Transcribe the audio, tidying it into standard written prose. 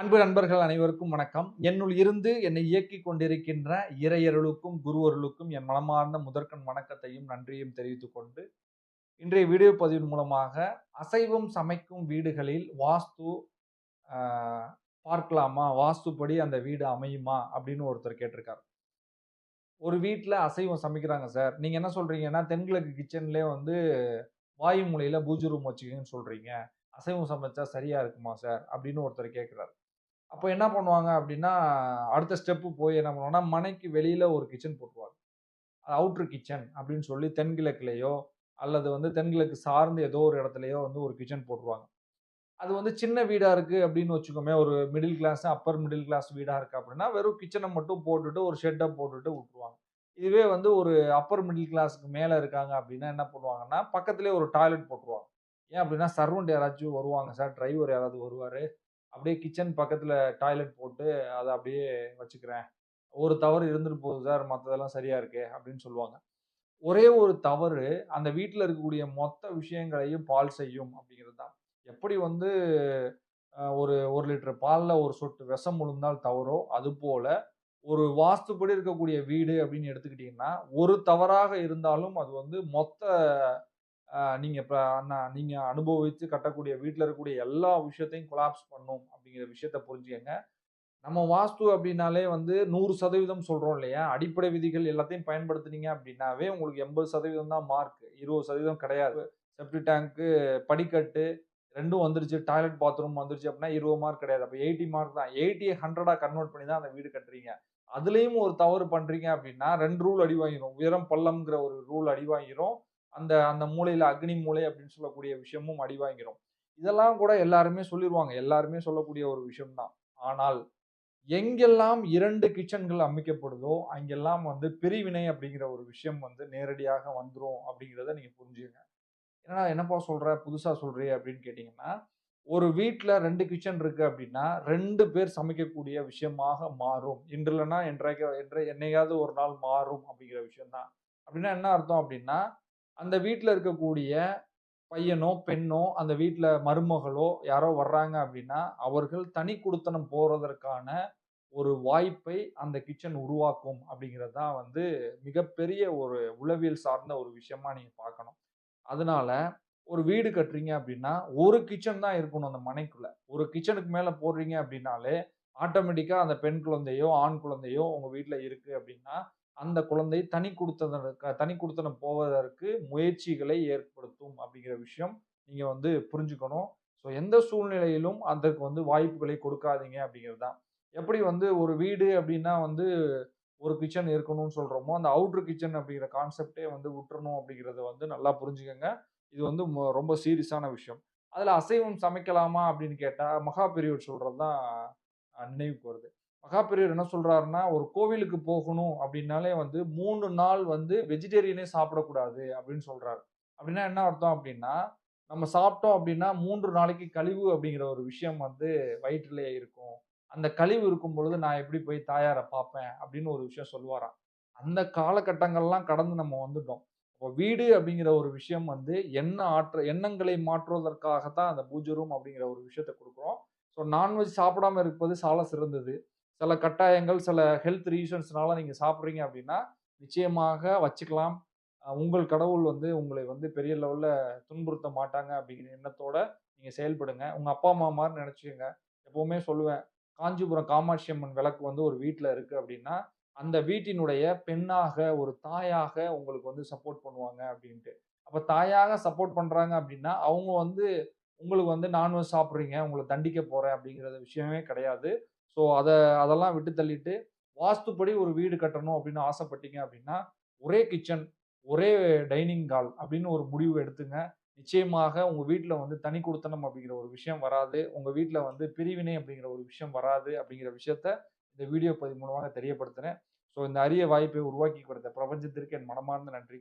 அன்பு நண்பர்கள் அனைவருக்கும் வணக்கம். என்னுள் இருந்து என்னை இயக்கிக் கொண்டிருக்கின்ற இறையருளுக்கும், குருவருளுக்கும் என் மனமார்ந்த முதற்கண் வணக்கத்தையும், நன்றியும் தெரிவித்துக் கொண்டு, இன்றைய வீடியோ பதிவின் மூலமாக அசைவம் சமைக்கும் வீடுகளில் வாஸ்து அ பார்க்கலாமா? வாஸ்துப்படி அந்த வீடு அமையுமா? அப்படின்னு ஒருத்தர் கேட்டிருக்காரு. ஒரு வீட்ல அசைவம் சமைக்கிறாங்க சார். நீங்க என்ன சொல்றீங்கன்னா, தென்கிழக்கு கிச்சன்லயே வந்து வாயு மூலையில பூஜை ரூம் வச்சுக்கங்கன்னு சொல்றீங்க. அசைவம் சமைச்சா சரியா இருக்குமா சார்? அப்படின்னு ஒருத்தர் கேட்கிறாரு. அப்ப என்ன பண்ணுவாங்க அப்டின்னா, அடுத்த ஸ்டெப் போய் என்ன பண்ணுவாங்கன்னா, மனைக்கு வெளியில ஒரு கிச்சன் போட்டுருவாங்க. அவுட்டர் கிச்சன் அப்டின்னு சொல்லி தென்கிழக்குலயோ, அல்லது வந்து தென்கிழக்கு சார்ந்து ஏதோ ஒரு இடத்துலயோ வந்து ஒரு கிச்சன் போட்டுருவாங்க. அது வந்து சின்ன வீடா இருக்கு அப்டின்னு வச்சுக்கோமே, ஒரு middle class, upper middle class வீடா இருக்கு அப்டின்னா, வெறும் கிச்சன மட்டும் போட்டுட்டு, ஒரு ஷெட்ட போட்டுட்டு வுட்டுருவாங்க. இதுவே வந்து ஒரு அப்பர் மிடில் கிளாஸ்க்கு மேல இருக்காங்க அப்டின்னா என்ன பண்ணுவாங்கன்னா, பக்கத்திலேயே ஒரு டாய்லெட் போட்டுருவாங்க. ஏன் அப்டின்னா, சர்வன்ட் யாராச்சும் வருவாங்க சார், டிரைவர் யாராவது வருவாரு. அப்படியே கிச்சன் பக்கத்துல டாய்லெட் போட்டு அத அப்படியே வச்சுக்கிறேன். ஒரு தவறு இருந்துட்டு போகுது சார். மத்ததெல்லாம் சரியா இருக்கே அப்படின்னு சொல்லுவாங்க. ஒரே ஒரு தவறு அந்த வீட்ல இருக்கக்கூடிய மொத்த விஷயங்களையும் பாழ் செய்யும் அப்படிங்கிறது தான். எப்படி வந்து ஒரு 1 லிட்டர் பால்ல ஒரு சொட்டு விஷம் விழுந்தால் தவறோ, அதுபோல ஒரு வாஸ்துப்படி இருக்கக்கூடிய வீடு அப்படின்னு எடுத்துக்கிட்டீங்கன்னா, ஒரு தவறாக இருந்தாலும் அது வந்து மொத்த நீங்க இப்ப நீங்க அனுபவிச்சு கட்டக்கூடிய வீட்ல இருக்கக்கூடிய எல்லா விஷயத்தையும் கொலாப்ஸ் பண்ணும் அப்படிங்கிற விஷயத்த புரிஞ்சுக்கங்க. நம்ம வாஸ்து அப்படின்னாலே வந்து 100% சொல்றோம் இல்லையா? அடிப்படை விதிகள் எல்லாத்தையும் பயன்படுத்துனீங்க அப்படின்னாவே உங்களுக்கு 80% தான் மார்க். 20% கிடையாது. செப்டி டேங்க்கு, படிக்கட்டு 2ம் வந்துருச்சு. டாய்லெட், பாத்ரூம் வந்துருச்சு அப்படின்னா 20 மார்க் கிடையாது. அப்ப 80 மார்க் தான். 80ய 100ஆ கன்வெர்ட் பண்ணி தான் அந்த வீடு கட்டுறீங்க. அதுலயும் ஒரு தவறு பண்றீங்க அப்படின்னா 2 ரூல் அடி வாங்கிரும். உயரம், பள்ளம்ங்கிற ஒரு ரூல் அடி வாங்கிரும். அந்த அந்த மூலையில அக்னி மூலை அப்படின்னு சொல்லக்கூடிய விஷயமும் அடி வாங்கிரும். இதெல்லாம் கூட எல்லாருமே சொல்லிருவாங்க. எல்லாருமே சொல்லக்கூடிய ஒரு விஷயம் தான். ஆனால் எங்கெல்லாம் 2 கிட்சன்கள் அமைக்கப்படுதோ, அங்கெல்லாம் வந்து பிரிவினை அப்படிங்கிற ஒரு விஷயம் வந்து நேரடியாக வந்துரும் அப்படிங்கிறத நீங்க புரிஞ்சுக்கங்க. "என்னடா என்னப்பா சொல்ற? புதுசா சொல்றியே" அப்படின்னு கேட்டீங்கன்னா, ஒரு வீட்ல 2 கிட்சன் இருக்கு அப்படின்னா, 2 பேர் சமைக்கக்கூடிய விஷயமாக மாறும். இன்று இல்லன்னா என்னைக்காவது ஒரு நாள் மாறும் அப்படிங்கிற விஷயம் தான். அப்படின்னா என்ன அர்த்தம் அப்படின்னா, அந்த வீட்ல இருக்கக்கூடிய பையனோ, பெண்ணோ, அந்த வீட்ல மருமகளோ யாரோ வர்றாங்க அப்படின்னா, அவர்கள் தனி குடித்தனம் போறதற்கான ஒரு வாய்ப்பை அந்த கிட்சன் உருவாக்கும் அப்படிங்கிறது தான் வந்து மிகப்பெரிய ஒரு உளவியல் சார்ந்த ஒரு விஷயமா நீங்க பார்க்கணும். அதனால ஒரு வீடு கட்டுறீங்க அப்படின்னா, ஒரு கிட்சன் தான் இருக்கணும் அந்த மனைக்குள்ள. ஒரு கிட்சனுக்கு மேல போடுறீங்க அப்படின்னாலே, ஆட்டோமேட்டிக்கா அந்த பெண் குழந்தையோ, ஆண் குழந்தையோ உங்க வீட்ல இருக்கு அப்படின்னா, அந்த குழந்தை தனி குடித்தனம் போவதற்கு முயற்சிகளை ஏற்படுத்தும் அப்படிங்கிற விஷயம் நீங்க வந்து புரிஞ்சுக்கணும். ஸோ எந்த சூழ்நிலையிலும் அதற்கு வந்து வாய்ப்புகளை கொடுக்காதீங்க அப்படிங்கிறது தான். எப்படி வந்து ஒரு வீடு அப்படின்னா வந்து ஒரு கிட்சன் இருக்கணும்னு சொல்றோமோ, அந்த அவுட்டர் கிட்சன் அப்படிங்கிற கான்செப்ட்டே வந்து விட்டுறணும் அப்படிங்கிறத வந்து நல்லா புரிஞ்சுக்கங்க. இது வந்து ரொம்ப சீரியஸான விஷயம். அதுல அசைவம் சமைக்கலாமா அப்படின்னு கேட்டா, மகாபெரியவர் சொல்றது தான் நினைவுக்கு வருது. மகாபெரியவர் என்ன சொல்றாருன்னா, ஒரு கோவிலுக்கு போகணும் அப்படின்னாலே வந்து 3 நாள் வந்து வெஜிடேரியனே சாப்பிடக்கூடாது அப்படின்னு சொல்றாரு. அப்படின்னா என்ன அர்த்தம் அப்படின்னா, நம்ம சாப்பிட்டோம் அப்படின்னா 3 நாளைக்கு கழிவு அப்படிங்கிற ஒரு விஷயம் வந்து வயிற்றிலே இருக்கும். அந்த கழிவு இருக்கும் பொழுது நான் எப்படி போய் தாயார பார்ப்பேன் அப்படின்னு ஒரு விஷயம் சொல்லுவாராம். அந்த காலகட்டங்கள்லாம் கடந்து நம்ம வந்துட்டோம். இப்போ வீடு அப்படிங்கிற ஒரு விஷயம் வந்து எண்ணங்களை மாற்றுவதற்காக தான் அந்த பூஜை ரூம் அப்படிங்கிற ஒரு விஷயத்த குடுக்குறோம். ஸோ நான்வெஜ் சாப்பிடாம இருப்பது சால சிறந்தது. சில கட்டாயங்கள், சில ஹெல்த் ரீசன்ஸ்னால நீங்க சாப்பிடுறீங்க அப்படின்னா, நிச்சயமாக வச்சுக்கலாம். உங்கள் கடவுள் வந்து உங்களை வந்து பெரிய லெவல்ல துன்புறுத்த மாட்டாங்க அப்படிங்கிற எண்ணத்தோட நீங்க செயல்படுங்க. உங்க அப்பா, அம்மா மாரி நெனச்சுக்கங்க. எப்பவுமே சொல்லுவேன். காஞ்சிபுரம் காமாட்சி அம்மன் விளக்கு வந்து ஒரு வீட்ல இருக்கு அப்படின்னா, அந்த வீட்டினுடைய பெண்ணாக, ஒரு தாயாக உங்களுக்கு வந்து சப்போர்ட் பண்ணுவாங்க அப்டின்ட்டு. அப்ப தாயாக சப்போர்ட் பண்றாங்க அப்டின்னா, அவங்க வந்து உங்களுக்கு வந்து நான்வெஜ் சாப்பிடுறீங்க, உங்கள தண்டிக்க போறேன் அப்டிங்கிற விஷயமே கிடையாது. ஸோ அதெல்லாம் விட்டு தள்ளிட்டு, வாஸ்துப்படி ஒரு வீடு கட்டணும் அப்டின்னு ஆசைப்பட்டீங்க அப்டின்னா, ஒரே கிட்சன், ஒரே டைனிங் ஹால் அப்டின்னு ஒரு முடிவு எடுத்துங்க. நிச்சயமாக உங்க வீட்ல வந்து தனி குடித்தனம் அப்டிங்கிற ஒரு விஷயம் வராது. உங்க வீட்ல வந்து பிரிவினை அப்டிங்கிற ஒரு விஷயம் வராது அப்டிங்கிற விஷயத்த இந்த வீடியோ பதிவு மூலமாக தெரியப்படுத்துறேன். ஸோ இந்த அரிய வாய்ப்பை உருவாக்கி கொடுத்த பிரபஞ்சத்திற்கு என் மனமார்ந்த நன்றிகள்.